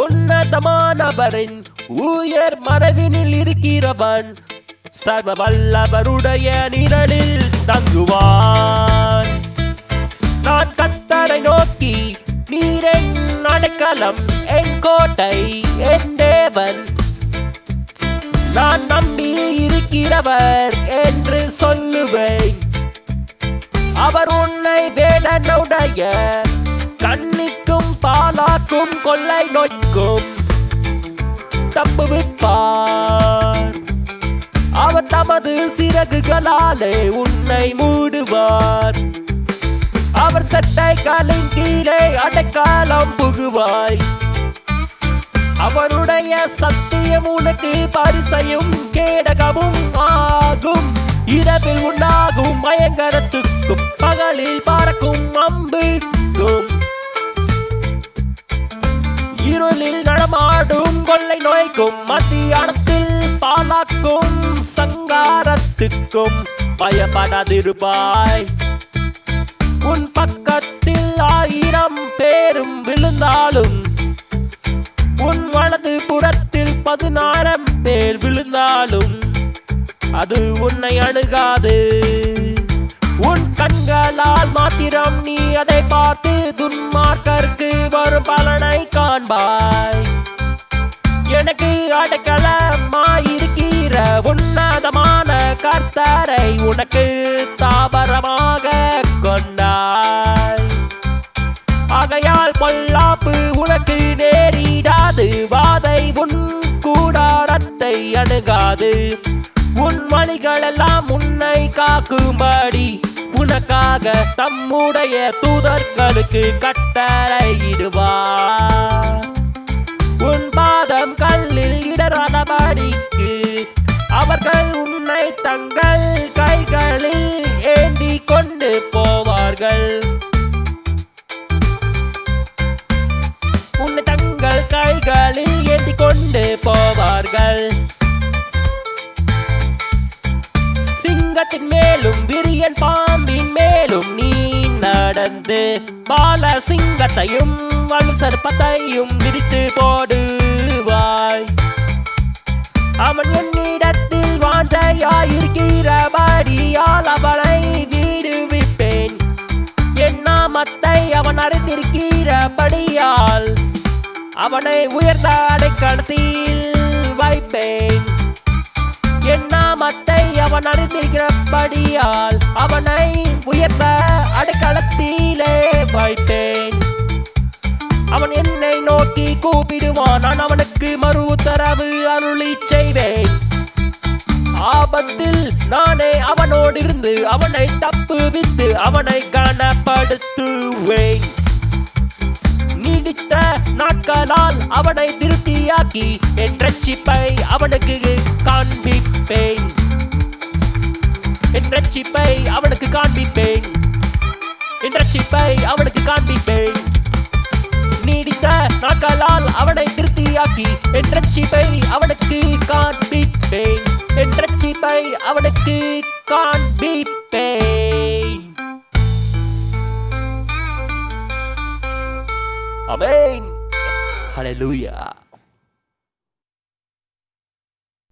உன்னதமானவரின் உயர் மறைவினில் இருக்கிறவன் சர்வ வல்லவருடைய நிழலில் தங்குவான். நான் கர்த்தரை நோக்கி, நீர் என் அடைக்கலம், என் கோட்டை, என் தேவன், நான் நம்பி இருக்கிறவர் என்று சொல்லுவேன். அவர் உன்னை வேடனுடைய கண்ணிக்கும் பாலாக்கும் கொள்ளை நோய்க்கும் தப்புவிப்பார். அவர் தமது சிறகுகளாலே உன்னை மூடுவார். அவர் சட்டைகளின் கீழே அடைக்கலம் புகுவாய். அவருடைய சத்தியம் உனக்கு பரிசையும் கேடகமும் ஆகும். இரவில் உண்டாகும் பயங்கரத்துக்கும் பகலில் பறக்கும் அம்புக்கும் இருளில் நடமாடும் கொள்ளை நோய்க்கும் மத்தியானத்தில் பாலாக்கும் சங்காரத்துக்கும் பயப்படாதிருப்பாய். உன் பக்கத்தில் 1000 பேரும் விழுந்தாலும் உன் வலது புறத்தில் 16 பேர் விழுந்தாலும் அது உன்னை அணுகாது. உன் கண்களால் மாத்திரம் நீ அதை பார்த்து துன்மார்க்கருக்கு வரும் பலனை காண்பாய். எனக்கு அடைக்கலமாயிருக்கிற உன்னதமான கர்த்தரை உனக்கு தாபரமாக கொண்டாய். ஆகையால் பொல்லாப்பு உனக்கு நேரிடாது, வாதை உன் கூடாரத்தை அணுகாது. உன் வழிகளெல்லாம் உன்னை காக்கும்படி உனக்காக தம்முடைய தூதர்களுக்கு கட்டளையிடுவார். உன் பாதம் கல்லில் இடராதபடிக்கு அவர்கள் உன்னை தங்கள் கைகளில் ஏந்தி கொண்டு போவார்கள். உன்னை தங்கள் கைகளில் ஏந்தி கொண்டு போவார்கள். சிங்கத்தின் மேலும் விரியன் பாம்பின் மேலும் நீ நடந்து பால சிங்கத்தையும் வலு சர்ப்பத்தையும் விரித்து போடுவாய். அவன் என்னிடத்தில் வாஞ்சையாயிருக்கிறபடியால் அவனை விடுவிப்பேன். என் நாமத்தை அவன் அறிந்திருக்கிறபடியால் அவனை உயர்ந்த அடைக்கலத்தில் வைப்பேன். என் நாமத்தை அவன் அறிந்திருக்கிறபடியால் அவனை உயர்ந்த அடைக்கலத்திலே வைப்பேன். அவன் என்னை நோக்கி கூப்பிடுவான், நான் அவனுக்கு மறு உத்தரவு அருளிச் செய்வேன். ஆபத்தில் நானே அவனோடு இருந்து அவனை தப்புவித்து அவனை கனப்படுத்துவேன். நீடித்த நாட்களால் அவனை திருப்தியாக்கி என் ரட்சிப்பை அவனுக்கு காண்பிப்பேன். என் ரட்சிப்பை அவனுக்கு காண்பிப்பேன். என் ரட்சிப்பை அவனுக்கு காண்பிப்பேன். நீடித்த நாட்களால் அவனை திருப்தியாக்கி என் ரட்சிப்பை அவனுக்கு காண்பிப்பேன். என் ரட்சிப்பை அவனுக்கு காண்பிப்பேன். Amen. Hallelujah.